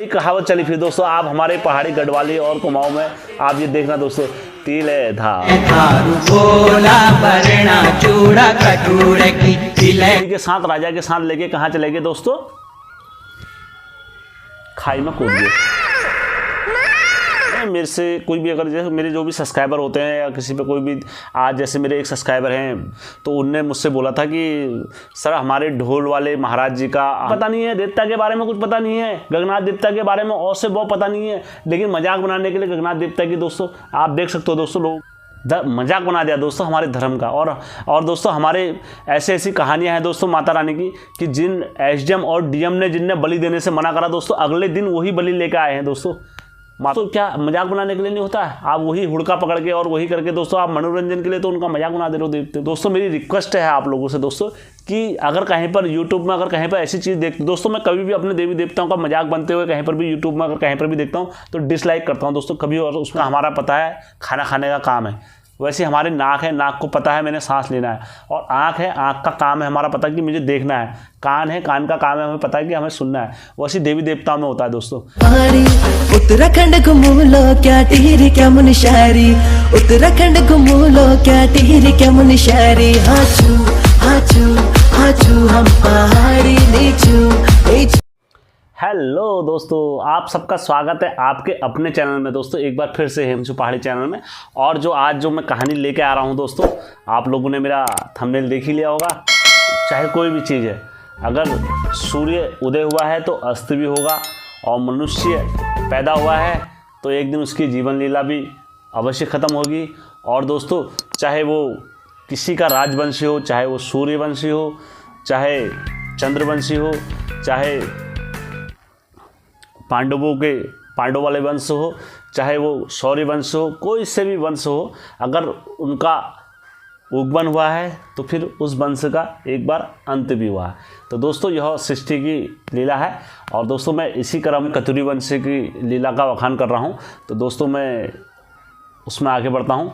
एक कहावत चली फिर दोस्तों, आप हमारे पहाड़ी गढ़वाली और कुमाऊं में आप ये देखना दोस्तों, तिले धारू बोला भरना चूड़ा कटोरे की तिले के साथ राजा के साथ लेके कहाँ चले गए दोस्तों, खाई में कूद गए। मेरे से कोई भी अगर जैसे मेरे जो भी सब्सक्राइबर होते हैं या किसी पे कोई भी, आज जैसे मेरे एक सब्सक्राइबर हैं तो उनने मुझसे बोला था कि सर हमारे ढोल वाले महाराज जी का पता नहीं है, देवता के बारे में कुछ पता नहीं है, गगनाथ देवता के बारे में और से बहुत पता नहीं है, लेकिन मजाक बनाने के लिए गगनाथ देवता की दोस्तों आप देख सकते हो दोस्तों, लोग मजाक बना दिया दोस्तों हमारे धर्म का। और दोस्तों हमारे ऐसी कहानियां हैं दोस्तों माता रानी की कि जिन एसडीएम और डीएम ने जिनने बलि देने से मना करा दोस्तों, अगले दिन वही बलि लेकर आए हैं दोस्तों। तो क्या मजाक बनाने के लिए नहीं होता है, आप वही हुड़का पकड़ के और वही करके दोस्तों आप मनोरंजन के लिए तो उनका मजाक बना दे रहे हो देखते। दोस्तों मेरी रिक्वेस्ट है आप लोगों से दोस्तों कि अगर कहीं पर यूट्यूब में अगर कहीं पर ऐसी चीज़ देखते दोस्तों, मैं कभी भी अपने देवी देवताओं का मजाक बनते हुए कहीं पर भी यूट्यूब में अगर कहीं पर भी देखता हूँ तो डिसलाइक करता हूँ दोस्तों कभी। और उसमें हमारा पता है खाना खाने का काम है, वैसे हमारे नाक है, नाक को पता है मैंने सांस लेना है, और आँख है, आँख का काम है हमारा पता है कि मुझे देखना है, कान है, कान का काम है हमें पता है कि हमें सुनना है। वैसे देवी देवताओं में होता है दोस्तों। उत्तराखंड घूमू लो क्या टिहरी क्या मुनिशारी, उत्तराखंड घूमू लो क्या टिहरी क्या मुनिशारी, हाचू हाचू हाचू हम पहाड़ी नीचू। हेलो दोस्तों, आप सबका स्वागत है आपके अपने चैनल में दोस्तों, एक बार फिर से हेमचू पहाड़ी चैनल में। और जो आज जो मैं कहानी लेके आ रहा हूँ दोस्तों, आप लोगों ने मेरा थंबनेल देख ही लिया होगा। चाहे कोई भी चीज़ है, अगर सूर्य उदय हुआ है तो अस्त भी होगा, और मनुष्य पैदा हुआ है तो एक दिन उसकी जीवन लीला भी अवश्य ख़त्म होगी। और दोस्तों चाहे वो किसी का राजवंशी हो, चाहे वो सूर्यवंशी हो, चाहे चंद्रवंशी हो, चाहे पांडव वाले वंश हो, चाहे वो शौर्य वंश हो, कोई से भी वंश हो, अगर उनका उगमन हुआ है तो फिर उस वंश का एक बार अंत भी हुआ है। तो दोस्तों यह सृष्टि की लीला है। और दोस्तों मैं इसी क्रम में कतुरी वंश की लीला का बखान कर रहा हूँ, तो दोस्तों मैं उसमें आगे बढ़ता हूँ।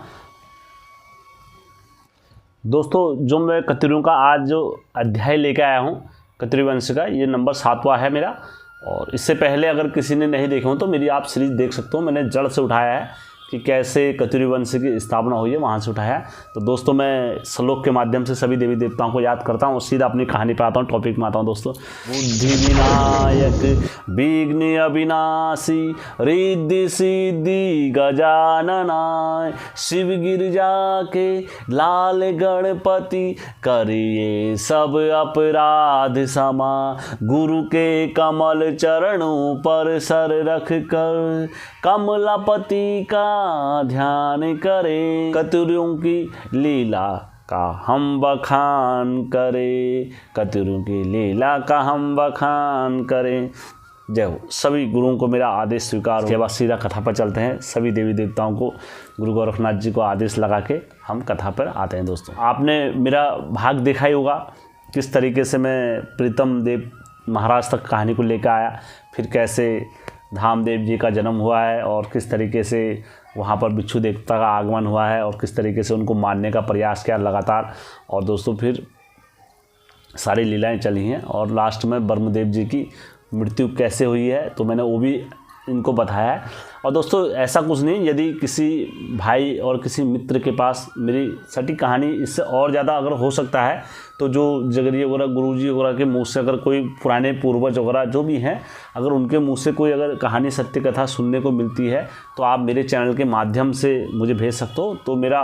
दोस्तों जो मैं कतुरियों का आज जो अध्याय लेकर आया हूँ कतुरी वंश का, ये नंबर 7वां है मेरा। और इससे पहले अगर किसी ने नहीं देखे हो तो मेरी आप सीरीज़ देख सकते हो, मैंने जड़ से उठाया है कि कैसे कतुरी वंश की स्थापना हुई है, वहाँ से उठाया है। तो दोस्तों मैं श्लोक के माध्यम से सभी देवी देवताओं को याद करता हूँ और सीधा अपनी कहानी पर आता हूँ, टॉपिक में आता हूँ दोस्तों। बुद्धि विनायक विघ्न अविनाशी रिद्धि सिद्धि गजाननाय, शिव गिरिजा के लाल गणपति करिए सब अपराध क्षमा, गुरु के कमल चरणों पर सर रख कर कमलापति का ध्यान करें, कतुरियों की लीला का हम बखान करें, कतुरियों की लीला का हम बखान करें। जय हो। सभी गुरुओं को मेरा आदेश स्वीकार हो। के बाद सीधा कथा पर चलते हैं। सभी देवी देवताओं को, गुरु गोरखनाथ जी को आदेश लगा के हम कथा पर आते हैं। दोस्तों आपने मेरा भाग देखा ही होगा किस तरीके से मैं प्रीतम देव महाराज तक कहानी को लेकर आया, फिर कैसे धामदेव जी का जन्म हुआ है और किस तरीके से वहाँ पर बिच्छू देवता का आगमन हुआ है और किस तरीके से उनको मारने का प्रयास किया लगातार। और दोस्तों फिर सारी लीलाएं चली हैं और लास्ट में ब्रह्मदेव जी की मृत्यु कैसे हुई है तो मैंने वो भी इनको बताया है। और दोस्तों ऐसा कुछ नहीं, यदि किसी भाई और किसी मित्र के पास मेरी सटीक कहानी इससे और ज़्यादा अगर हो सकता है तो जो जगरिए वगैरह गुरुजी वगैरह के मुँह से अगर कोई पुराने पूर्वज वगैरह जो भी हैं, अगर उनके मुँह से कोई अगर कहानी सत्य कथा सुनने को मिलती है तो आप मेरे चैनल के माध्यम से मुझे भेज सकते हो। तो मेरा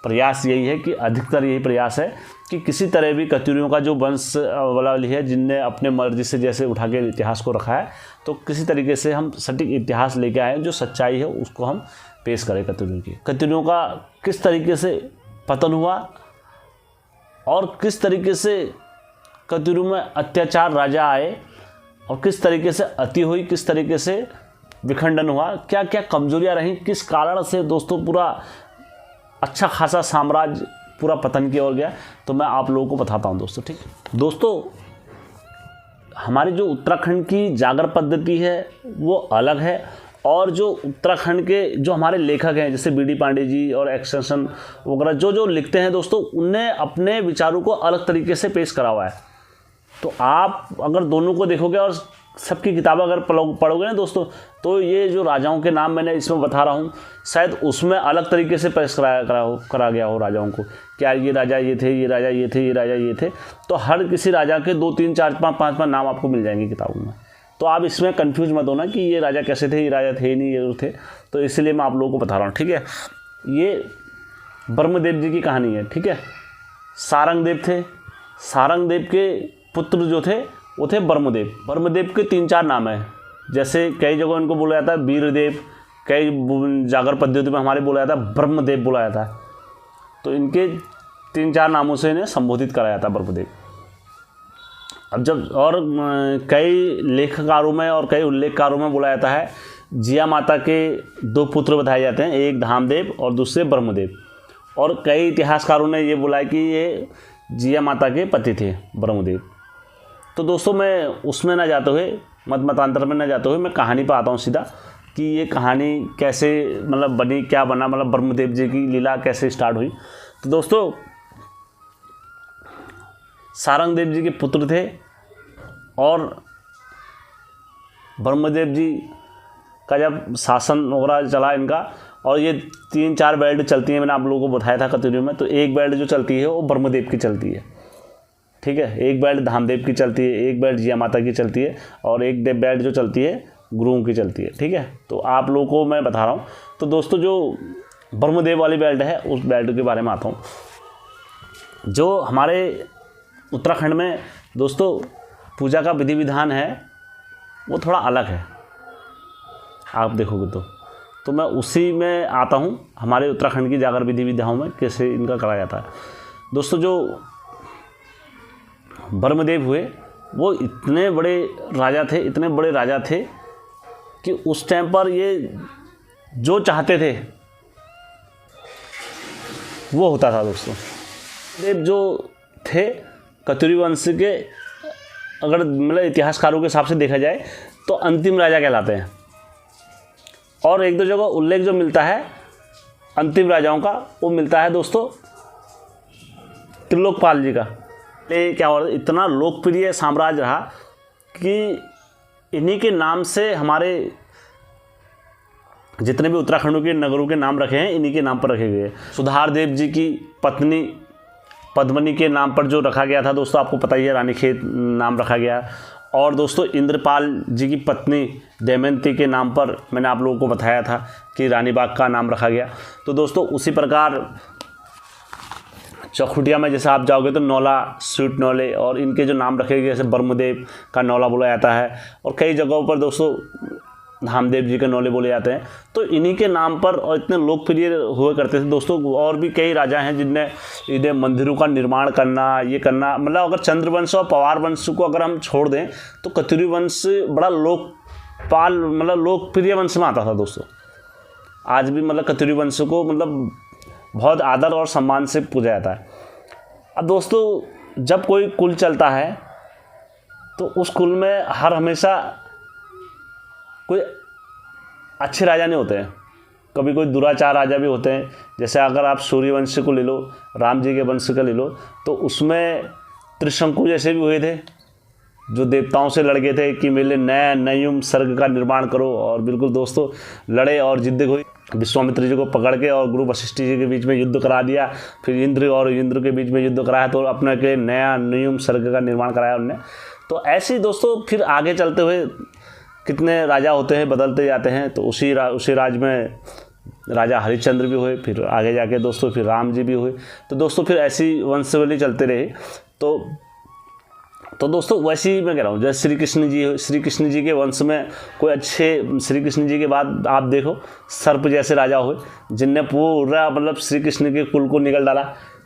प्रयास यही है कि अधिकतर यही प्रयास है कि किसी तरह भी कतुरियों का जो वंश वाली है जिनने अपने मर्जी से जैसे उठा के इतिहास को रखा है, तो किसी तरीके से हम सटीक इतिहास लेके आए, जो सच्चाई है उसको हम पेश करें। कतुरियों की, कतुरियों का किस तरीके से पतन हुआ और किस तरीके से कतुरियों में अत्याचार राजा आए और किस तरीके से अति हुई, किस तरीके से विखंडन हुआ, क्या क्या कमजोरियां रहीं, किस कारण से दोस्तों पूरा अच्छा खासा साम्राज्य पूरा पतन की ओर गया, तो मैं आप लोगों को बताता हूं दोस्तों। ठीक दोस्तों, हमारी जो उत्तराखंड की जागर पद्धति है वो अलग है, और जो उत्तराखंड के जो हमारे लेखक हैं जैसे बी डी पांडे जी और एक्सटेंशन वगैरह जो लिखते हैं दोस्तों, उनने अपने विचारों को अलग तरीके से पेश करा हुआ है। तो आप अगर दोनों को देखोगे और सबकी किताब अगर पढ़ोगे ना दोस्तों, तो ये जो राजाओं के नाम मैंने इसमें बता रहा हूँ, शायद उसमें अलग तरीके से पेश करा गया हो राजाओं को, क्या ये राजा ये थे, ये राजा ये थे, ये राजा ये थे। तो हर किसी राजा के 2 3 4 5 5 नाम आपको मिल जाएंगे किताबों में। तो आप इसमें कंफ्यूज मत होना कि ये राजा कैसे थे, ये राजा थे नहीं, ये थे। तो इसलिए मैं आप लोगों को बता रहा हूँ, ठीक है। ये ब्रह्मदेव जी की कहानी है, ठीक है। सारंगदेव थे, सारंगदेव के पुत्र जो थे वो थे ब्रह्मदेव। ब्रह्मदेव के 3 4 नाम हैं, जैसे कई जगह इनको बोला जाता है वीरदेव, कई जागर पद्धति में हमारे बोला जाता है ब्रह्मदेव बोला जाता है। तो इनके 3 4 नामों से इन्हें संबोधित करा जाता है ब्रह्मदेव। अब जब और कई लेखकारों में और कई उल्लेखकारों में बोला जाता है जिया माता के 2 पुत्र बताए जाते हैं, एक धामदेव और दूसरे ब्रह्मदेव। और कई इतिहासकारों ने ये बोला है कि ये जिया माता के पति थे ब्रह्मदेव। तो दोस्तों मैं उसमें ना जाते हुए, मतांतर में ना जाते हुए मैं कहानी पर आता हूँ सीधा, कि ये कहानी कैसे मतलब बनी, क्या बना, मतलब ब्रह्मदेव जी की लीला कैसे स्टार्ट हुई। तो दोस्तों सारंगदेव जी के पुत्र थे और ब्रह्मदेव जी का जब शासन वगैरह चला इनका, और ये 3 4 बेल्ट चलती हैं, मैंने आप लोगों को बताया था कतुरी में। तो एक बेल्ट जो चलती है वो ब्रह्मदेव की चलती है, ठीक है। एक बेल्ट धामदेव की चलती है, एक बेल्ट जिया माता की चलती है, और एक बेल्ट जो चलती है गुरुओं की चलती है, ठीक है। तो आप लोगों को मैं बता रहा हूँ। तो दोस्तों जो ब्रह्मदेव वाली बेल्ट है उस बेल्ट के बारे में आता हूँ। जो हमारे उत्तराखंड में दोस्तों पूजा का विधि विधान है वो थोड़ा अलग है, आप देखोगे तो मैं उसी में आता हूँ। हमारे उत्तराखंड की जागर विधि विधाओं में कैसे इनका करा जाता है। दोस्तों जो ब्रह्मदेव हुए वो इतने बड़े राजा थे, इतने बड़े राजा थे कि उस टाइम पर ये जो चाहते थे वो होता था। दोस्तों देव जो थे कतुरी वंश के, अगर मतलब इतिहासकारों के हिसाब से देखा जाए तो अंतिम राजा कहलाते हैं। और एक दो जगह उल्लेख जो मिलता है अंतिम राजाओं का, वो मिलता है दोस्तों त्रिलोकपाल जी का। ये क्या हो रहा है, इतना लोकप्रिय साम्राज्य रहा कि इन्हीं के नाम से हमारे जितने भी उत्तराखंड के नगरों के नाम रखे हैं इन्हीं के नाम पर रखे गए। सुधारदेव जी की पत्नी पद्मनी के नाम पर जो रखा गया था दोस्तों, आपको पता ही है, रानीखेत नाम रखा गया। और दोस्तों इंद्रपाल जी की पत्नी दमयंती के नाम पर मैंने आप लोगों को बताया था कि रानी बाग का नाम रखा गया। तो दोस्तों उसी प्रकार चौखुटिया में जैसे आप जाओगे तो नौला, स्वीट नौले, और इनके जो नाम रखे गए जैसे ब्रह्मदेव का नौला बोला जाता है, और कई जगहों पर दोस्तों धामदेव जी के नौले बोले जाते हैं। तो इन्हीं के नाम पर और इतने लोकप्रिय हुआ करते थे दोस्तों। और भी कई राजा हैं जिनने इन्हें मंदिरों का निर्माण करना, ये करना, मतलब अगर चंद्रवंश और पवार वंश को अगर हम छोड़ दें तो कतुरी वंश बड़ा लोकपाल मतलब लोकप्रिय वंश में आता था दोस्तों। आज भी मतलब कतुरी वंश को मतलब बहुत आदर और सम्मान से पूजा जाता है। अब दोस्तों जब कोई कुल चलता है तो उस कुल में हर हमेशा कोई अच्छे राजा नहीं होते हैं, कभी कोई दुराचार राजा भी होते हैं। जैसे अगर आप सूर्यवंश को ले लो, राम जी के वंश का ले लो, तो उसमें त्रिशंकु जैसे भी हुए थे जो देवताओं से लड़ गए थे कि मेरे नए नयुम स्वर्ग का निर्माण करो। और बिल्कुल दोस्तों लड़े और जिद्द हुई, विश्वामित्र जी को पकड़ के और गुरु वशिष्ठ जी के बीच में युद्ध करा दिया। फिर इंद्र के बीच में युद्ध कराया तो अपने के नया नयुम स्वर्ग का निर्माण कराया उनने। तो ऐसे ही दोस्तों फिर आगे चलते हुए कितने राजा होते हैं, बदलते जाते हैं। तो उसी राज में राजा हरिश्चंद्र भी हुए, फिर आगे जाके दोस्तों फिर राम जी भी हुए। तो दोस्तों फिर ऐसी वंशावली चलते रहे। तो दोस्तों वैसे ही मैं कह रहा हूँ जैसे श्री कृष्ण जी के वंश में कोई अच्छे, श्री कृष्ण जी के बाद आप देखो सर्प जैसे राजा हुए जिनने पूरा मतलब श्री कृष्ण के कुल को निगल डाला।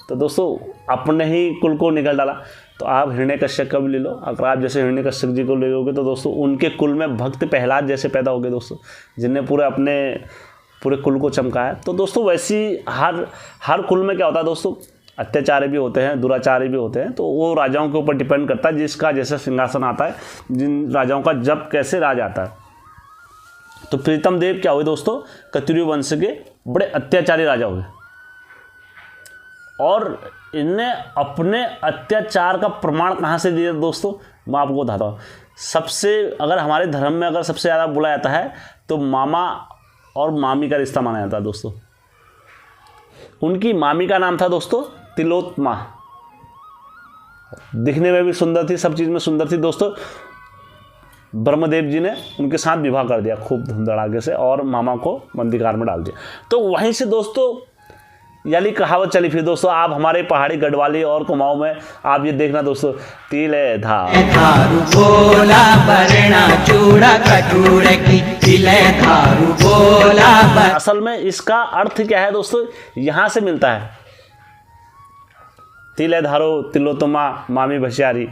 तो दोस्तों अपने ही कुल को निगल डाला। तो आप हिरण्यकश्यप का भी ले लो, अगर आप जैसे हिरण्यकश्यप जी को ले लोगे तो दोस्तों उनके कुल में भक्त प्रहलाद जैसे पैदा हो गए दोस्तों, जिनने पूरे कुल को चमकाया। तो दोस्तों वैसी हर कुल में क्या होता है दोस्तों, अत्याचारी भी होते हैं, दुराचारी भी होते हैं। तो वो राजाओं के ऊपर डिपेंड करता है जिसका जैसा सिंहासन आता है, जिन राजाओं का जब कैसे राज आता है। तो प्रीतम देव क्या हुए दोस्तों, कतुरी वंश के बड़े अत्याचारी राजा हुए और इनने अपने अत्याचार का प्रमाण कहाँ से दिया दोस्तों, मैं आपको बताता हूँ। सबसे, अगर हमारे धर्म में अगर सबसे ज़्यादा बोला जाता है तो मामा और मामी का रिश्ता माना जाता है दोस्तों। उनकी मामी का नाम था दोस्तों तिलोत्तमा। दिखने में भी सुंदर थी, सब चीज़ में सुंदर थी दोस्तों। ब्रह्मदेव जी ने उनके साथ विवाह कर दिया खूब धूमधड़ाके से और मामा को बंदीकार में डाल दिया। तो वहीं से दोस्तों यानी कहावत चली फिर दोस्तों, आप हमारे पहाड़ी गढ़वाली और कुमाऊं में आप ये देखना दोस्तों, तिले धारू बोला बरना चूड़ा कटूरे की तिले धारू बोला। असल में इसका अर्थ क्या है दोस्तों, यहाँ से मिलता है, तिले धारो तिलोत्तमा मामी भसियारी,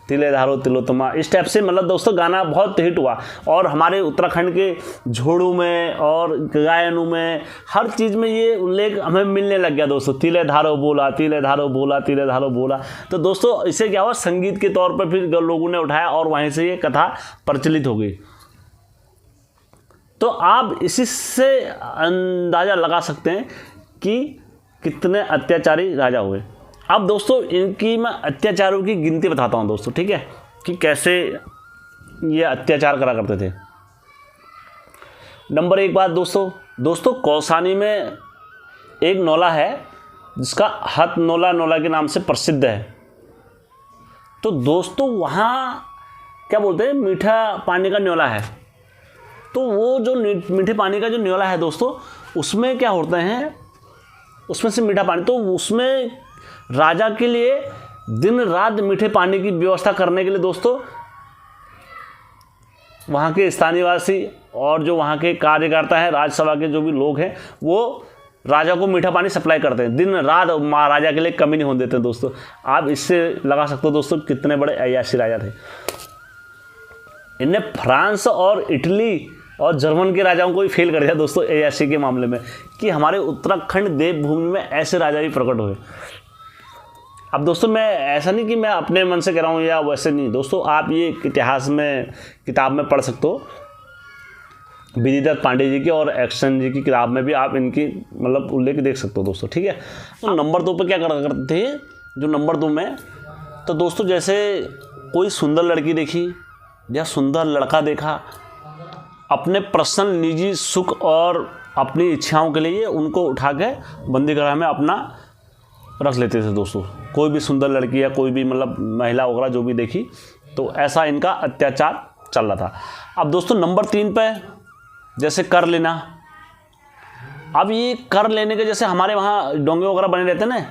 तिले धारो तिलोत्तमा, इस टाइप से मतलब दोस्तों गाना बहुत हिट हुआ। और हमारे उत्तराखंड के झोड़ू में और गायनों में हर चीज़ में ये उल्लेख हमें मिलने लग गया दोस्तों, तिले धारो बोला, तिले धारो बोला, तिले धारो बोला। तो दोस्तों इसे क्या हुआ, संगीत के तौर पर फिर लोगों ने उठाया और वहीं से ये कथा प्रचलित हो गई। तो आप इसी से अंदाज़ा लगा सकते हैं कि कितने अत्याचारी राजा हुए। अब दोस्तों इनकी मैं अत्याचारों की गिनती बताता हूँ दोस्तों, ठीक है, कि कैसे ये अत्याचार करा करते थे। नंबर 1 बात दोस्तों कौसानी में एक नौला है जिसका हथ नौला के नाम से प्रसिद्ध है। तो दोस्तों वहाँ क्या बोलते हैं, मीठा पानी का न्योला है। तो वो जो मीठे पानी का जो न्योला है दोस्तों, उसमें क्या होते हैं, उसमें से मीठा पानी, तो उसमें राजा के लिए दिन रात मीठे पानी की व्यवस्था करने के लिए दोस्तों वहाँ के स्थानीयवासी और जो वहाँ के कार्यकर्ता हैं, राज्यसभा के जो भी लोग हैं, वो राजा को मीठा पानी सप्लाई करते हैं दिन रात, महाराजा के लिए कमी नहीं होने देते दोस्तों। आप इससे लगा सकते हो दोस्तों कितने बड़े अय्याशी राजा थे। इनने फ्रांस और इटली और जर्मन के राजाओं को भी फेल कर दिया दोस्तों अय्याशी के मामले में, कि हमारे उत्तराखंड देवभूमि में ऐसे राजा भी प्रकट हुए। अब दोस्तों मैं ऐसा नहीं कि मैं अपने मन से कह रहा हूँ या वैसे नहीं दोस्तों, आप ये इतिहास में किताब में पढ़ सकते हो, विधिदत्त पांडे जी की और एक्शन जी की किताब में भी आप इनकी मतलब उल्लेख देख सकते हो दोस्तों, ठीक है। तो नंबर 2 पे क्या करते थे, जो नंबर 2 में, तो दोस्तों जैसे कोई सुंदर लड़की देखी या सुंदर लड़का देखा, अपने पर्सनल निजी सुख और अपनी इच्छाओं के लिए उनको उठा के बंदीगृह में अपना रख लेते थे दोस्तों। कोई भी सुंदर लड़की या कोई भी मतलब महिला वगैरह जो भी देखी, तो ऐसा इनका अत्याचार चल रहा था। अब दोस्तों नंबर 3 पे जैसे कर लेना। अब ये कर लेने के जैसे हमारे वहाँ डोंगे वगैरह बने रहते हैं ना,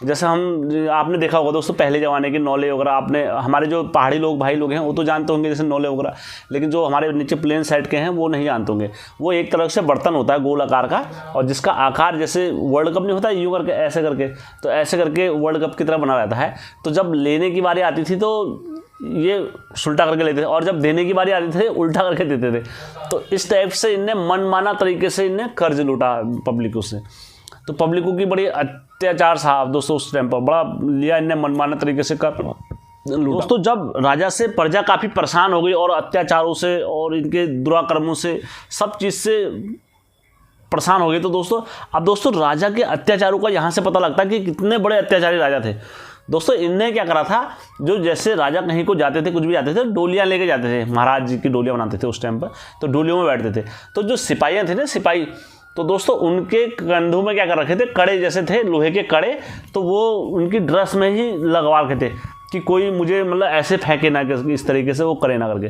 जैसे हम आपने देखा होगा दोस्तों पहले ज़माने के नौले वगैरह, आपने हमारे जो पहाड़ी लोग भाई लोग हैं वो तो जानते होंगे जैसे नौले वगैरह, लेकिन जो हमारे नीचे प्लेन साइड के हैं वो नहीं जानते होंगे। वो एक तरह से बर्तन होता है गोल आकार का, और जिसका आकार जैसे वर्ल्ड कप नहीं होता यूँ करके ऐसे करके, तो ऐसे करके वर्ल्ड कप की तरह बना रहता है। तो जब लेने की बारी आती थी तो ये उल्टा करके लेते थे, और जब देने की बारी आती थी उल्टा करके देते थे। तो इस टाइप से इनने मनमाना तरीके से इनने कर्ज लूटा पब्लिकों से। तो पब्लिकों की बड़ी अत्याचार था दोस्तों उस टाइम पर, बड़ा लिया इनने मनमाना तरीके से कर दोस्तों। जब राजा से प्रजा काफ़ी परेशान हो गई और अत्याचारों से और इनके दुराकर्मों से सब चीज़ से परेशान हो गए, तो दोस्तों अब दोस्तों राजा के अत्याचारों का यहाँ से पता लगता है कि कितने बड़े अत्याचारी राजा थे दोस्तों। इनने क्या करा था, जो जैसे राजा कहीं को जाते थे, कुछ भी जाते थे, डोलियाँ लेके जाते थे, महाराज जी की डोलियाँ बनाते थे उस टाइम पर, तो डोलियों में बैठते थे। तो जो सिपाहियाँ थे ना, सिपाही, तो दोस्तों उनके कंधों में क्या कर रखे थे, कड़े जैसे थे, लोहे के कड़े, तो वो उनकी ड्रेस में ही लगवा रखे थे कि कोई मुझे मतलब ऐसे फेंके ना, इस तरीके से वो करे ना करके।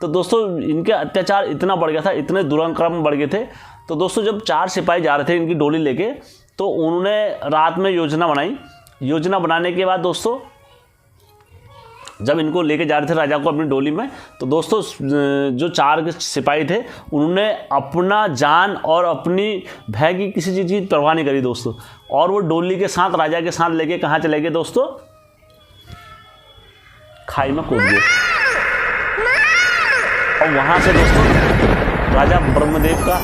तो दोस्तों इनके अत्याचार इतना बढ़ गया था, इतने दुराक्रम बढ़ गए थे। तो दोस्तों जब 4 सिपाही जा रहे थे इनकी डोली लेके, तो उन्होंने रात में योजना बनाई। योजना बनाने के बाद दोस्तों जब इनको लेके जा रहे थे राजा को अपनी डोली में, तो दोस्तों जो 4 सिपाही थे उन्होंने अपना जान और अपनी भय की किसी चीज़ की परवाह नहीं करी दोस्तों, और वो डोली के साथ राजा के साथ लेके कहाँ चले गए दोस्तों, खाई में कूद गए। और वहाँ से दोस्तों राजा ब्रह्मदेव का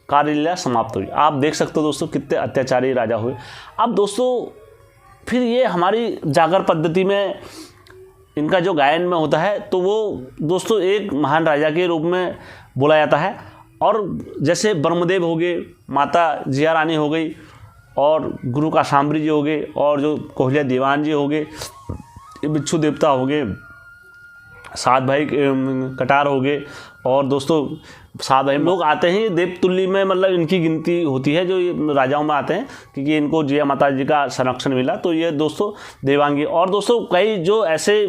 कार्यलीला समाप्त हुई। आप देख सकते हो दोस्तों कितने अत्याचारी राजा हुए। अब दोस्तों फिर ये हमारी जागर पद्धति में इनका जो गायन में होता है, तो वो दोस्तों एक महान राजा के रूप में बोला जाता है। और जैसे ब्रह्मदेव हो गए, माता जिया रानी हो गई, और गुरु काशाम्बरी जी हो गए, और जो कोहलिया दीवान जी हो गए, ये बिच्छू देवता हो गए, 7 भाई कटार हो गए, और दोस्तों 7 भाई लोग आते हैं देवतुल्य में, मतलब इनकी गिनती होती है जो ये राजाओं में आते हैं, क्योंकि इनको जिया माता जी का संरक्षण मिला। तो ये दोस्तों देवांगी, और दोस्तों कई जो ऐसे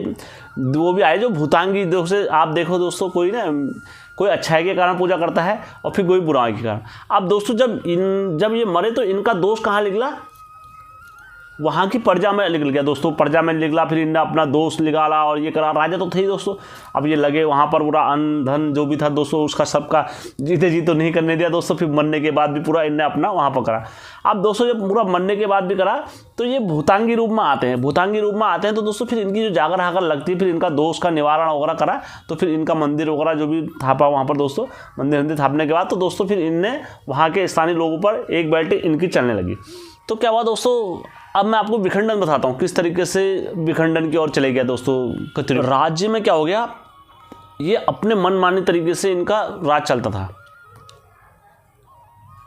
वो भी आए जो भूतांगी। दोस्तों आप देखो दोस्तों, कोई अच्छाई के कारण पूजा करता है और फिर कोई बुराई के कारण। अब दोस्तों जब ये मरे तो इनका दोष कहाँ निकला, वहाँ की प्रजा में निकल गया दोस्तों, प्रजा में निकला, फिर इनने अपना दोष निकाला और ये करा। राजा तो थे ही दोस्तों, अब ये लगे वहाँ पर पूरा अन्न धन जो भी था दोस्तों उसका सबका जीते जी तो नहीं करने दिया दोस्तों, फिर मरने के बाद भी पूरा इनने अपना वहाँ पर करा। अब दोस्तों जब पूरा मरने के बाद भी करा तो ये भूतांगी रूप में आते हैं, भूतांगी रूप में आते हैं तो दोस्तों फिर इनकी जो जागर हागर लगती है, फिर इनका दोष का निवारण वगैरह करा, तो फिर इनका मंदिर वगैरह जो भी थापा वहाँ पर दोस्तों, मंदिर थापने के बाद तो दोस्तों फिर इनने वहाँ के स्थानीय लोगों पर एक बेल्ट इनकी चलने लगी। तो क्या हुआ दोस्तों, अब मैं आपको विखंडन बताता हूँ किस तरीके से विखंडन की ओर चले गया दोस्तों कत्यूरी। राज्य में क्या हो गया, ये अपने मनमानी तरीके से इनका राज चलता था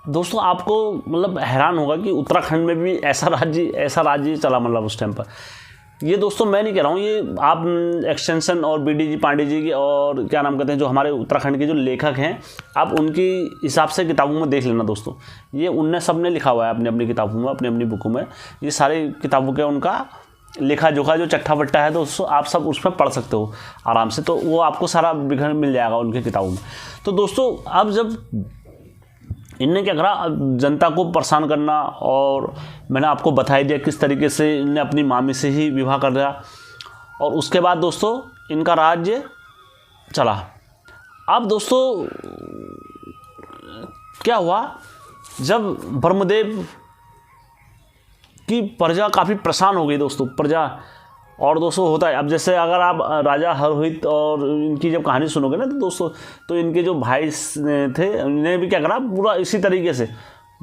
दोस्तों। आपको मतलब हैरान होगा कि उत्तराखंड में भी ऐसा राज्य चला, मतलब उस टाइम पर। ये दोस्तों मैं नहीं कह रहा हूँ, ये आप एक्सटेंशन और BD पांडे जी की और क्या नाम कहते हैं जो हमारे उत्तराखंड के जो लेखक हैं, आप उनकी हिसाब से किताबों में देख लेना दोस्तों। ये उनने सब ने लिखा हुआ है अपनी अपनी किताबों में, अपनी अपनी बुकों में। ये सारी किताबों के उनका लेखा जोखा जो चट्टा बट्टा है दोस्तों, आप सब उसमें पढ़ सकते हो आराम से, तो वो आपको सारा विघन मिल जाएगा उनकी किताबों में। तो दोस्तों अब जब इनने क्या करा, जनता को परेशान करना, और मैंने आपको बता दिया किस तरीके से इनने अपनी मामी से ही विवाह कर दिया, और उसके बाद दोस्तों इनका राज्य चला। अब दोस्तों क्या हुआ, जब ब्रह्मदेव की प्रजा काफ़ी परेशान हो गई दोस्तों, प्रजा। और दोस्तों होता है, अब जैसे अगर आप राजा हरहुत और इनकी जब कहानी सुनोगे ना तो दोस्तों, तो इनके जो भाई थे इन्हें भी क्या करा, पूरा इसी तरीके से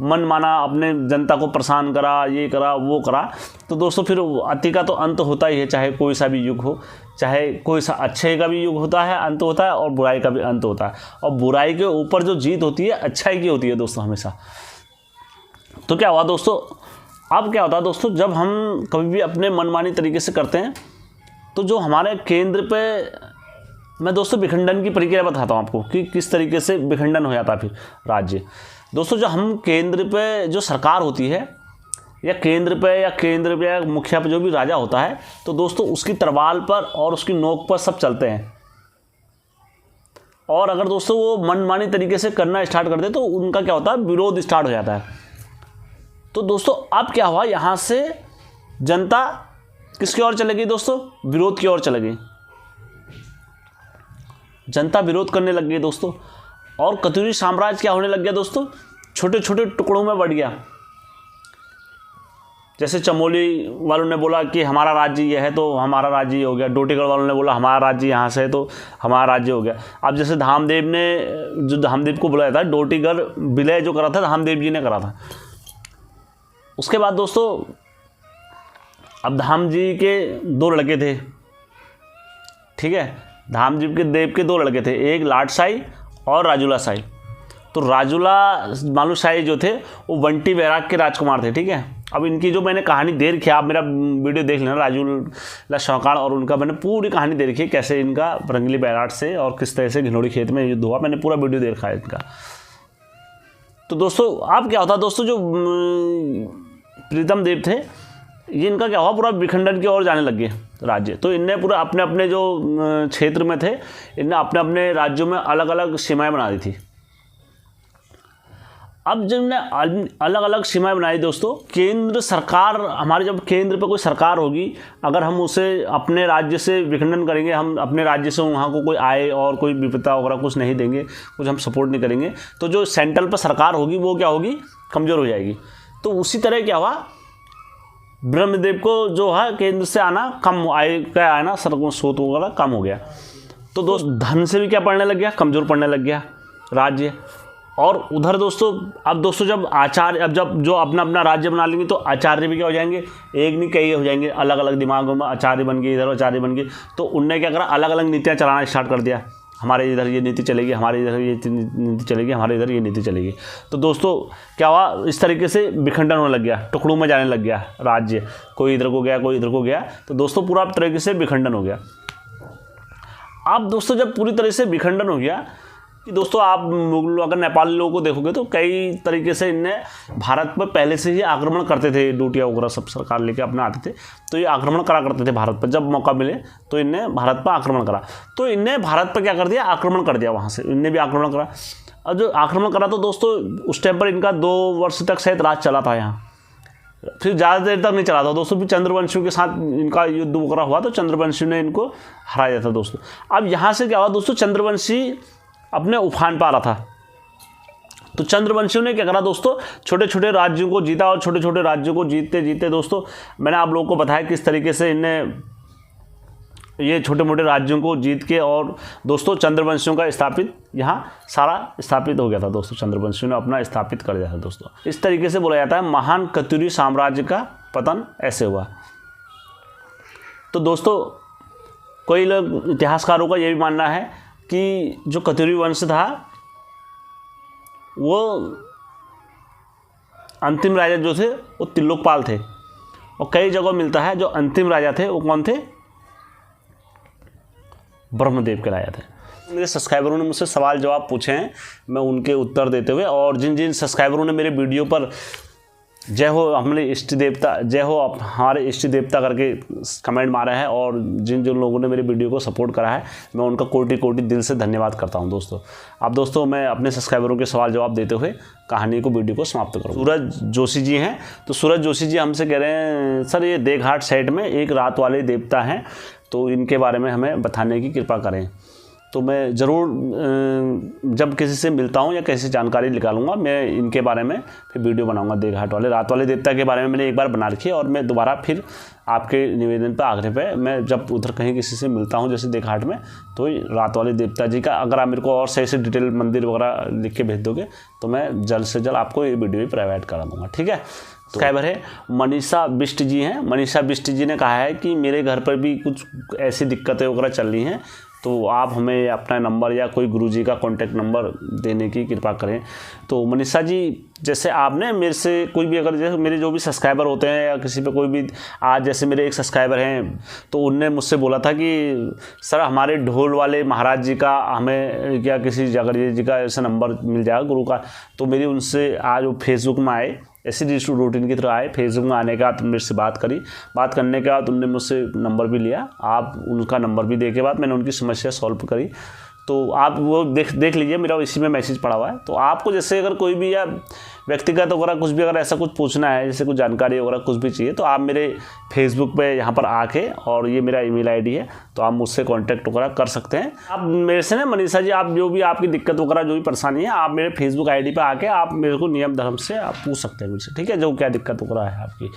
मन माना, अपने जनता को परेशान करा, ये करा वो करा। तो दोस्तों फिर अति का तो अंत होता ही है, चाहे कोई सा भी युग हो, चाहे कोई सा अच्छे का भी युग होता है, अंत होता है, और बुराई का भी अंत होता है। और बुराई के ऊपर जो जीत होती है अच्छाई की होती है दोस्तों हमेशा। तो क्या हुआ दोस्तों, अब क्या होता है दोस्तों, जब हम कभी भी अपने मनमानी तरीके से करते हैं तो जो हमारे केंद्र पे, मैं दोस्तों विखंडन की प्रक्रिया बताता हूँ आपको कि किस तरीके से विखंडन हो जाता है फिर राज्य। दोस्तों जो हम केंद्र पे जो सरकार होती है, या केंद्र पे या मुखिया पे जो भी राजा होता है, तो दोस्तों उसकी तरवाल पर और उसकी नोक पर सब चलते हैं। और अगर दोस्तों वो मनमानी तरीके से करना स्टार्ट कर दे तो उनका क्या होता है, विरोध स्टार्ट हो जाता है। तो दोस्तों अब क्या हुआ, यहाँ से जनता किसकी ओर चले गई दोस्तों, विरोध की ओर चले गई, जनता विरोध करने लग गई दोस्तों। और कत्यूरी साम्राज्य क्या होने लग गया दोस्तों, छोटे छोटे टुकड़ों में बढ़ गया। जैसे चमोली वालों ने बोला कि हमारा राज्य यह है तो हमारा राज्य ही हो गया, डोटीगढ़ वालों ने बोला हमारा राज्य यहाँ से है तो हमारा राज्य हो गया। अब जैसे धामदेव को बुलाया था, डोटीगढ़ विलय जो करा था धामदेव जी ने करा था। उसके बाद दोस्तों अब धाम जी के 2 लड़के थे, ठीक है, धाम जी के देव के 2 लड़के थे, एक लाट शाही और राजूला शाही। तो राजूला मालू शाही जो थे वो बंटी बैराग के राजकुमार थे, ठीक है। अब इनकी जो मैंने कहानी दे रखी है, आप मेरा वीडियो देख लेना, राजूला शौकान और उनका मैंने पूरी कहानी दे रखी है, कैसे इनका रंगली बैराट से और किस तरह से घिनौड़ी खेत में युद्ध हुआ, मैंने पूरा वीडियो दे रखा है इनका। तो दोस्तों अब क्या होता दोस्तों, जो प्रीतम देव थे, ये इनका क्या हुआ, पूरा विखंडन की ओर जाने लग गए राज्य। तो इनने पूरा अपने अपने जो क्षेत्र में थे, इनने अपने अपने राज्यों में अलग अलग सीमाएं बना दी थी। अब जब ने अलग अलग सीमाएं बनाई दोस्तों, केंद्र सरकार हमारी, जब केंद्र पे कोई सरकार होगी, अगर हम उसे अपने राज्य से विखंडन करेंगे, हम अपने राज्य से वहाँ को कोई आए और कोई विपदा वगैरह कुछ नहीं देंगे, कुछ हम सपोर्ट नहीं करेंगे, तो जो सेंट्रल पर सरकार होगी वो क्या होगी, कमज़ोर हो जाएगी। तो उसी तरह क्या हुआ, ब्रह्मदेव को जो है केंद्र से आना कम, आना स्रोत वगैरह कम हो गया। तो दोस्त धन से भी क्या पड़ने लग गया, कमज़ोर पड़ने लग गया राज्य। और उधर दोस्तों अब दोस्तों जब आचार्य, अब जब जो अपना अपना राज्य बना लेंगे तो आचार्य भी क्या हो जाएंगे, एक नहीं कई हो जाएंगे, अलग अलग दिमागों में आचार्य बन गए, इधर आचार्य बन गए। तो उनने क्या करा, अलग अलग नीतियाँ चलाना स्टार्ट कर दिया। हमारे इधर ये नीति चलेगी, हमारे इधर ये नीति चलेगी, हमारे इधर ये नीति चलेगी। तो दोस्तों क्या हुआ, इस तरीके से विखंडन होने लग गया, टुकड़ों में जाने लग गया राज्य, कोई इधर को गया, कोई इधर को गया। तो दोस्तों पूरा तरीके से विखंडन हो गया। अब दोस्तों जब पूरी तरह से विखंडन हो गया कि दोस्तों आप अगर नेपाली लोगों को देखोगे तो कई तरीके से इनने भारत पर पहले से ही आक्रमण करते थे, डूटिया वगैरह सब सरकार लेके अपने आते थे, तो ये आक्रमण करा करते थे भारत पर। जब मौका मिले तो इनने भारत पर आक्रमण करा, तो इनने भारत पर क्या कर दिया, आक्रमण कर दिया, वहाँ से इनने भी आक्रमण करा। और जो आक्रमण करा तो दोस्तों उस टाइम पर इनका 2 वर्ष तक शायद राज चला था यहाँ, फिर ज़्यादा देर तक नहीं चला था दोस्तों। फिर चंद्रवंशियों के साथ इनका युद्ध वगैरह हुआ तो चंद्रवंशियों ने इनको हरा दिया था दोस्तों। अब यहाँ से क्या हुआ दोस्तों, चंद्रवंशी अपने उफान पर आ रहा था, तो चंद्रवंशियों ने क्या करा दोस्तों, छोटे छोटे राज्यों को जीता, और छोटे छोटे राज्यों को जीतते जीतते दोस्तों मैंने आप लोगों को बताया किस तरीके से इनने ये छोटे मोटे राज्यों को जीत के, और दोस्तों चंद्रवंशियों का स्थापित यहाँ सारा स्थापित हो गया था दोस्तों, चंद्रवंशियों ने अपना स्थापित कर दिया था दोस्तों। इस तरीके से बोला जाता है महान कत्यूरी साम्राज्य का पतन ऐसे हुआ। तो दोस्तों कोई लोग इतिहासकारों का ये भी मानना है कि जो कत्यूरी वंश था वो अंतिम राजा जो थे वो त्रिलोकपाल थे, और कई जगह मिलता है जो अंतिम राजा थे वो कौन थे, ब्रह्मदेव के राजा थे। मेरे सब्सक्राइबरों ने मुझसे सवाल जवाब पूछे हैं, मैं उनके उत्तर देते हुए, और जिन जिन सब्सक्राइबरों ने मेरे वीडियो पर जय हो हमारे इष्ट देवता, जय हो हमारे इष्ट देवता करके कमेंट मारा है, और जिन जिन लोगों ने मेरे वीडियो को सपोर्ट करा है, मैं उनका कोटि कोटि दिल से धन्यवाद करता हूं दोस्तों। अब दोस्तों मैं अपने सब्सक्राइबरों के सवाल जवाब देते हुए कहानी को, वीडियो को समाप्त करूँ। सूरज जोशी जी हैं, तो सूरज जोशी जी हमसे कह रहे हैं सर ये देवघाट साइड में एक रात वाले देवता हैं, तो इनके बारे में हमें बताने की कृपा करें। तो मैं ज़रूर जब किसी से मिलता हूँ या कैसी जानकारी निकालूंगा, मैं इनके बारे में फिर वीडियो बनाऊंगा। देवघाट वाले रात वाले देवता के बारे में मैंने एक बार बना रखी है, और मैं दोबारा फिर आपके निवेदन पर आग्रह पे मैं जब उधर कहीं किसी से मिलता हूँ जैसे देवघाट में, तो रात वाले देवता जी का अगर आप मेरे को और सही से डिटेल मंदिर वगैरह लिख के भेज दोगे तो मैं जल्द से जल्द आपको ये वीडियो भी प्रोवाइड करा दूँगा, ठीक है। सब्सक्राइबर है मनीषा बिष्ट जी हैं। मनीषा बिष्ट जी ने कहा है कि मेरे घर पर भी कुछ ऐसी दिक्कतें वगैरह चल रही हैं, तो आप हमें अपना नंबर या कोई गुरुजी का कॉन्टैक्ट नंबर देने की कृपा करें। तो मनीषा जी जैसे आपने मेरे से कोई भी अगर जैसे मेरे जो भी सब्सक्राइबर होते हैं या किसी पे कोई भी, आज जैसे मेरे एक सब्सक्राइबर हैं तो उनने मुझसे बोला था कि सर हमारे ढोल वाले महाराज जी का हमें क्या किसी जगह जी का ऐसा नंबर मिल जाएगा गुरु का। तो मेरी उनसे आज वो फेसबुक में आए, ऐसी रूटीन की तरह आए, फेसबुक में आने के बाद मेरे से बात करी, बात करने के बाद उनने मुझसे नंबर भी लिया, आप उनका नंबर भी दे के बाद मैंने उनकी समस्या सॉल्व करी। तो आप वो देख लीजिए, मेरा इसी में मैसेज पड़ा हुआ है। तो आपको जैसे अगर कोई भी या व्यक्तिगत वगैरह कुछ भी अगर ऐसा कुछ पूछना है, जैसे कुछ जानकारी वगैरह कुछ भी चाहिए, तो आप मेरे फेसबुक पे यहाँ पर आके, और ये मेरा ईमेल आईडी है, तो आप मुझसे कांटेक्ट वगैरह कर सकते हैं। आप मेरे से ना मनीषा जी, आप जो भी आपकी दिक्कत वगैरह जो भी परेशानी है, आप मेरे फेसबुक आईडी पे आके आप मेरे को नियम धर्म से आप पूछ सकते हैं मुझसे, ठीक है। जो क्या दिक्कत वगैरह है आपकी,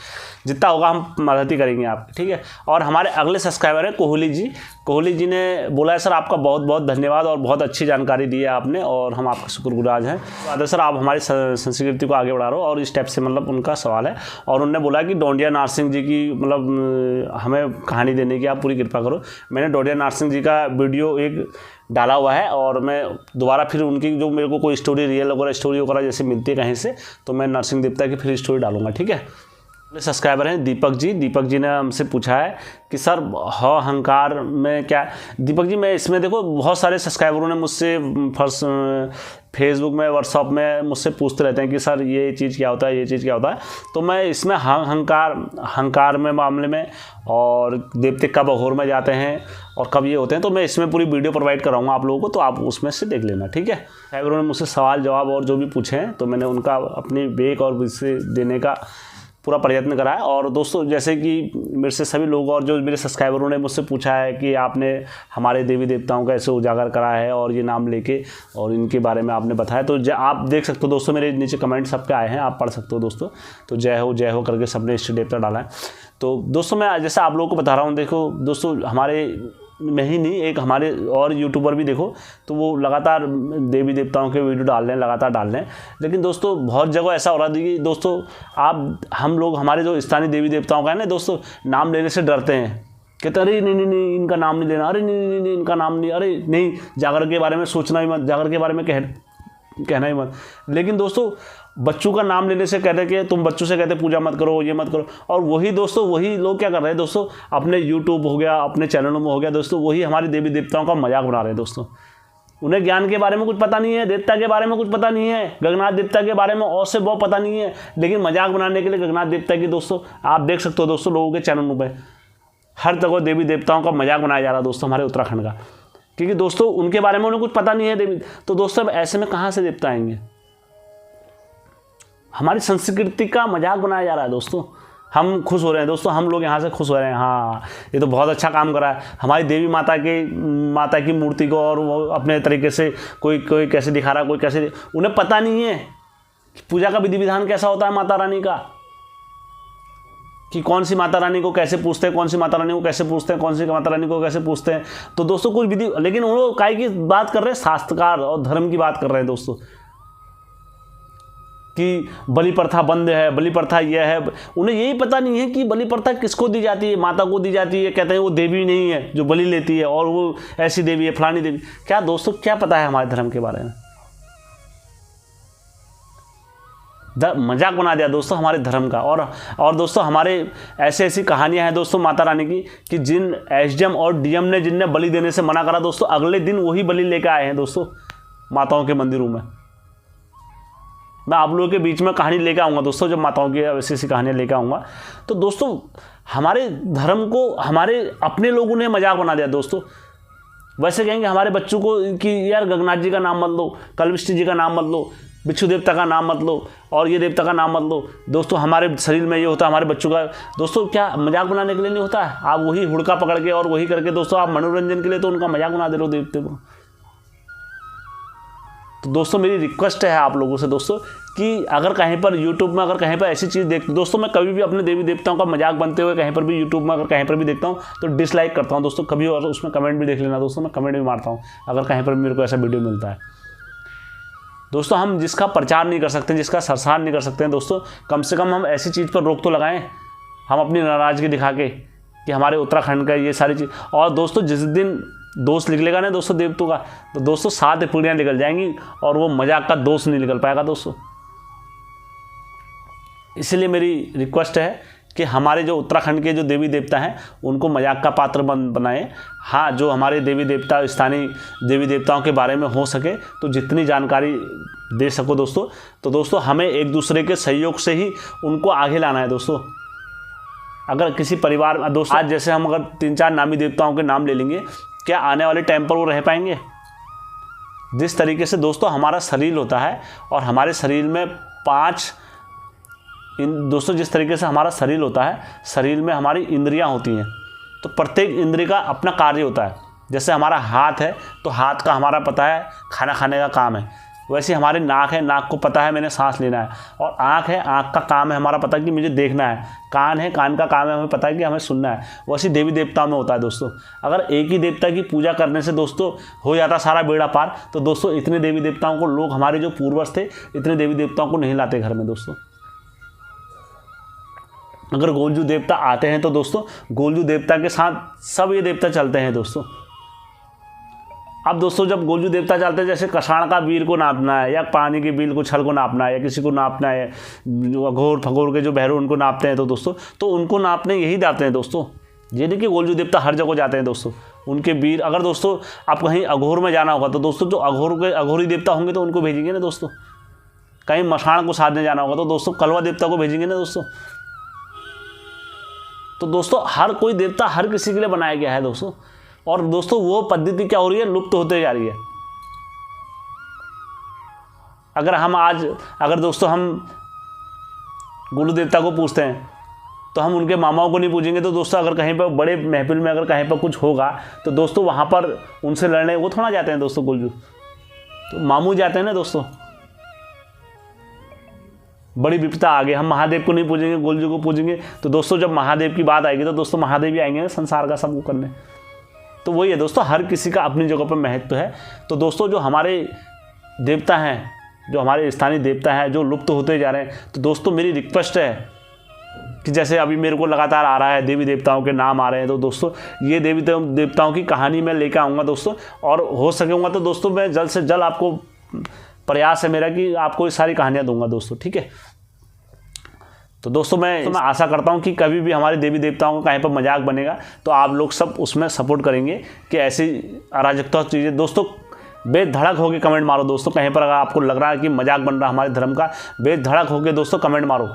जितना होगा हम मदद ही करेंगे आपकी, ठीक है। और हमारे अगले सब्सक्राइबर है कोहली जी। कोहली जी ने बोला है सर आपका बहुत बहुत धन्यवाद, और बहुत अच्छी जानकारी दी है आपने, और हम आपके शुक्रगुजार हैं। तो सर आप हमारी संस्कृति को आगे बढ़ा रहे हो, और इस टाइप से मतलब उनका सवाल है। और उन्होंने बोला कि डोंडिया नारसिंह जी की मतलब हमें कहानी देने की आप पूरी कृपा करो। मैंने डोंडिया नारसिंह जी का वीडियो एक डाला हुआ है, और मैं दोबारा फिर उनकी जो मेरे को कोई स्टोरी रियल वगैरह स्टोरी वगैरह जैसे मिलती है कहीं से, तो मैं नरसिंह देवता की फिर स्टोरी डालूंगा, ठीक है। सब्सक्राइबर हैं दीपक जी। दीपक जी ने हमसे पूछा है कि सर अहंकार में क्या, दीपक जी मैं इसमें देखो बहुत सारे सब्सक्राइबरों ने मुझसे फेसबुक में व्हाट्सअप में मुझसे पूछते रहते हैं कि सर ये चीज़ क्या होता है, ये चीज़ क्या होता है। तो मैं इसमें अहंकार में मामले में, और देवते कब अघोर में जाते हैं और कब ये होते हैं, तो मैं इसमें पूरी वीडियो प्रोवाइड कराऊंगा आप लोगों को, तो आप उसमें से देख लेना, ठीक है। सब्सक्राइबरों ने मुझसे सवाल जवाब और जो भी पूछे हैं, तो मैंने उनका अपनी बेक और विषय देने का पूरा प्रयत्न करा है। और दोस्तों जैसे कि मेरे से सभी लोग और जो मेरे सब्सक्राइबरों ने मुझसे पूछा है कि आपने हमारे देवी देवताओं का ऐसे उजागर करा है और ये नाम लेके और इनके बारे में आपने बताया, तो आप देख सकते हो दोस्तों, मेरे नीचे कमेंट सबके आए हैं, आप पढ़ सकते हो दोस्तों। तो जय हो करके सबने इष्ट देवता डाला है। तो दोस्तों मैं जैसे आप लोगों को बता रहा हूँ, देखो दोस्तों हमारे में ही नहीं, एक हमारे और यूट्यूबर भी देखो, तो वो लगातार देवी देवताओं के वीडियो डाल रहे हैं, लगातार डाल रहे हैं। लेकिन दोस्तों बहुत जगह ऐसा हो रहा है कि दोस्तों हम लोग हमारे जो स्थानीय देवी देवताओं का है ना दोस्तों, नाम लेने से डरते हैं कहते अरे नहीं नहीं नहीं इनका नाम नहीं लेना, अरे नहीं नहीं नहीं इनका नाम नहीं, अरे नहीं जागर के बारे में सोचना ही मत, जागर के बारे में कहना ही मत। लेकिन दोस्तों बच्चों का नाम लेने से कहते हैं कि तुम बच्चों से कहते पूजा मत करो, ये मत करो, और वही दोस्तों वही लोग क्या कर रहे हैं दोस्तों, अपने यूट्यूब हो गया, अपने चैनलों में हो गया दोस्तों, वही हमारे देवी देवताओं का मजाक बना रहे हैं दोस्तों। उन्हें ज्ञान के बारे में कुछ पता नहीं है, देवता के बारे में कुछ पता नहीं है, गगनाथ देवता के बारे में और से बहुत पता नहीं है, लेकिन मजाक बनाने के लिए गगनाथ देवता की दोस्तों आप देख सकते हो दोस्तों लोगों के चैनलों पर हर जगह देवी देवताओं का मजाक बनाया जा रहा है दोस्तों हमारे उत्तराखंड का, क्योंकि दोस्तों उनके बारे में उन्हें कुछ पता नहीं है देवी। तो दोस्तों ऐसे में कहाँ से देवता आएंगे? हमारी संस्कृति का मजाक बनाया जा रहा है दोस्तों। हम खुश हो रहे हैं दोस्तों, हम लोग यहाँ से खुश हो रहे हैं, हाँ ये तो बहुत अच्छा काम करा है। हमारी देवी माता की मूर्ति को और वो अपने तरीके से कोई कैसे दिखा रहा है, कोई कैसे, उन्हें पता नहीं है पूजा का विधि विधान कैसा होता है माता रानी का, कि कौन सी माता रानी को कैसे पूछते हैं, कौन सी माता रानी को कैसे पूछते हैं, कौन सी माता रानी को कैसे पूछते हैं। तो दोस्तों कुछ विधि, लेकिन वो काय की बात कर रहे हैं, शास्त्रकार और धर्म की बात कर रहे हैं दोस्तों, कि बलि प्रथा बंद है, बलि प्रथा यह है। उन्हें यही पता नहीं है कि बलि प्रथा किसको दी जाती है, माता को दी जाती है। कहते हैं वो देवी नहीं है जो बलि लेती है, और वो ऐसी देवी है, फलानी देवी। क्या दोस्तों क्या पता है हमारे धर्म के बारे में? मजाक बना दिया दोस्तों हमारे धर्म का। और दोस्तों हमारे ऐसी कहानियां हैं दोस्तों माता रानी की, कि जिन एसडीएम और डीएम ने जिनने बलि देने से मना करा दोस्तों, अगले दिन वही बलि लेकर आए हैं दोस्तों माताओं के मंदिरों में। मैं आप लोगों के बीच में कहानी लेकर आऊँगा दोस्तों, जब माताओं की ऐसी कहानियाँ लेकर आऊँगा। तो दोस्तों हमारे धर्म को हमारे अपने लोगों ने मजाक बना दिया दोस्तों। वैसे कहेंगे हमारे बच्चों को कि यार गगनाथ जी का नाम मत लो, कलविष्टि जी का नाम मत लो, बिच्छू देवता का नाम मत लो, और ये देवता का नाम मत लो। दोस्तों हमारे शरीर में ये होता है, हमारे बच्चों का दोस्तों क्या मजाक बनाने के लिए नहीं होता है? आप वही हुड़का पकड़ के और वही करके दोस्तों आप मनोरंजन के लिए तो उनका मजाक बना दे रहे हो देवते को। तो दोस्तों मेरी रिक्वेस्ट है आप लोगों से दोस्तों, कि अगर कहीं पर यूट्यूब में अगर कहीं पर ऐसी चीज़ दोस्तों, मैं कभी भी अपने देवी देवताओं का मजाक बनते हुए कहीं पर भी यूट्यूब में अगर कहीं पर भी देखता हूँ तो डिसलाइक करता हूँ दोस्तों कभी, और उसमें कमेंट भी देख लेना दोस्तों, मैं कमेंट भी मारता हूँ अगर कहीं पर मेरे को ऐसा वीडियो मिलता है। दोस्तों हम जिसका प्रचार नहीं कर सकते, जिसका सरसार नहीं कर सकते हैं दोस्तों, कम से कम हम ऐसी चीज़ पर रोक तो लगाएं, हम अपनी नाराज़गी दिखा के कि हमारे उत्तराखंड का ये सारी चीज़। और दोस्तों जिस दिन दोष निकलेगा ना दोस्तों देवतों का, तो दोस्तों 7 पीढ़ियाँ निकल जाएंगी और वो मजाक का दोष नहीं निकल पाएगा दोस्तों। इसलिए मेरी रिक्वेस्ट है कि हमारे जो उत्तराखंड के जो देवी देवता हैं उनको मजाक का पात्र बनाएं। हाँ, जो हमारे देवी देवता स्थानीय देवी देवताओं के बारे में हो सके तो जितनी जानकारी दे सको दोस्तों। तो दोस्तों हमें एक दूसरे के सहयोग से ही उनको आगे लाना है दोस्तों। अगर किसी परिवार में दोस्तों आज जैसे हम अगर 3-4 नामी देवताओं के नाम ले लेंगे, क्या आने वाले टाइम पर वो रह पाएंगे? जिस तरीके से दोस्तों हमारा शरीर होता है और हमारे शरीर में 5 दोस्तों जिस तरीके से हमारा शरीर होता है, शरीर में हमारी इंद्रियां होती हैं, तो प्रत्येक इंद्रिय का अपना कार्य होता है। जैसे हमारा हाथ है तो हाथ का हमारा पता है खाना खाने का काम है, वैसे हमारे नाक है, नाक को पता है मैंने सांस लेना है, और आँख है, आँख का काम है हमारा पता है कि मुझे देखना है, कान है, कान का काम है हमें पता है कि हमें सुनना है। वैसे देवी देवताओं में होता है दोस्तों। अगर एक ही देवता की पूजा करने से दोस्तों हो जाता सारा बेड़ा पार, तो दोस्तों इतने देवी देवताओं को लोग हमारे जो पूर्वज थे इतने देवी देवताओं को नहीं लाते घर में दोस्तों। अगर गोलजू देवता आते हैं तो दोस्तों गोलजू देवता के साथ सब ये देवता चलते हैं दोस्तों। अब दोस्तों जब गोलजू देवता चलते हैं, जैसे कसाण का वीर को नापना है, या पानी के बील को छल को नापना है, या किसी को नापना है, अघोर फगोर के जो भैरव उनको नापते हैं, तो दोस्तों तो उनको नापने यही जाते हैं दोस्तों। ये नहीं कि गोलजू देवता हर जगह जाते हैं दोस्तों, उनके वीर। अगर दोस्तों आप कहीं अघोर में जाना होगा तो दोस्तों जो अघोरी देवता होंगे तो उनको भेजेंगे ना दोस्तों। कहीं मसाण को साधने जाना होगा तो दोस्तों कलवा देवता को भेजेंगे ना दोस्तों। तो दोस्तों हर कोई देवता हर किसी के लिए बनाया गया है दोस्तों। और दोस्तों वो पद्धति क्या हो रही है, लुप्त होते जा रही है। अगर दोस्तों हम गुरु देवता को पूछते हैं तो हम उनके मामाओं को नहीं पूछेंगे, तो दोस्तों अगर कहीं पर बड़े महफिल में अगर कहीं पर कुछ होगा तो दोस्तों वहाँ पर उनसे लड़ने वो थोड़ा जाते हैं दोस्तों गुलजू, तो मामू जाते हैं ना दोस्तों। बड़ी विपदा आ गई, हम महादेव को नहीं पूजेंगे, गोलजू को पूजेंगे, तो दोस्तों जब महादेव की बात आएगी तो दोस्तों महादेव ही आएंगे संसार का सब करने। तो वही है दोस्तों, हर किसी का अपनी जगह पर महत्व है। तो दोस्तों जो हमारे देवता हैं, जो हमारे स्थानीय देवता हैं, जो लुप्त होते जा रहे हैं, तो दोस्तों मेरी रिक्वेस्ट है कि जैसे अभी मेरे को लगातार आ रहा है देवी देवताओं के नाम आ रहे हैं, तो दोस्तों ये देवी देवताओं की कहानी मैं लेकर आऊँगा दोस्तों, और हो सकेगा तो दोस्तों मैं जल्द से जल्द आपको प्रयास है मेरा कि आपको ये सारी कहानियाँ दूंगा दोस्तों, ठीक है। तो दोस्तों मैं आशा करता हूँ कि कभी भी हमारे देवी देवताओं का कहीं पर मजाक बनेगा तो आप लोग सब उसमें सपोर्ट करेंगे कि ऐसी अराजकता चीज़ें दोस्तों बेधड़क होकर कमेंट मारो दोस्तों। कहीं पर अगर आपको लग रहा है कि मजाक बन रहा है हमारे धर्म का, बेधड़क होकर दोस्तों कमेंट मारो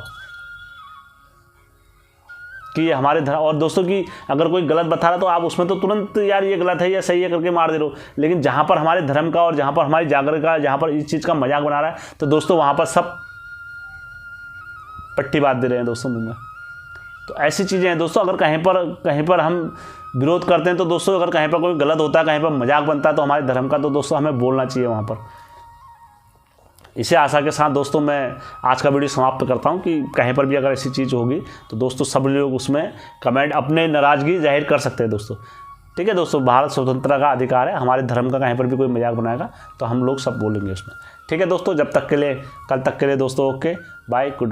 कि ये हमारे धर्म। और दोस्तों कि अगर कोई गलत बता रहा तो आप उसमें तो तुरंत यार ये गलत है या सही है करके मार दे रहे हो, लेकिन जहाँ पर हमारे धर्म का और जहाँ पर हमारी जागरण का, जहाँ पर इस चीज़ का मजाक बना रहा है तो दोस्तों वहाँ पर सब पट्टी बात दे रहे हैं दोस्तों मुँह में। तो ऐसी चीज़ें हैं दोस्तों, अगर कहीं पर हम विरोध करते हैं तो दोस्तों अगर कहीं पर कोई गलत होता है, कहीं पर मजाक बनता है तो हमारे धर्म का, तो दोस्तों हमें बोलना चाहिए वहाँ पर। इसे आशा के साथ दोस्तों मैं आज का वीडियो समाप्त करता हूँ कि कहीं पर भी अगर ऐसी चीज़ होगी तो दोस्तों सब लोग उसमें कमेंट अपने नाराज़गी जाहिर कर सकते हैं दोस्तों, ठीक है दोस्तों। भारत स्वतंत्रता का अधिकार है, हमारे धर्म का कहीं पर भी कोई मजाक बनाएगा तो हम लोग सब बोलेंगे उसमें, ठीक है दोस्तों। जब तक के लिए, कल तक के लिए दोस्तों ओके बाय, गुड बाय।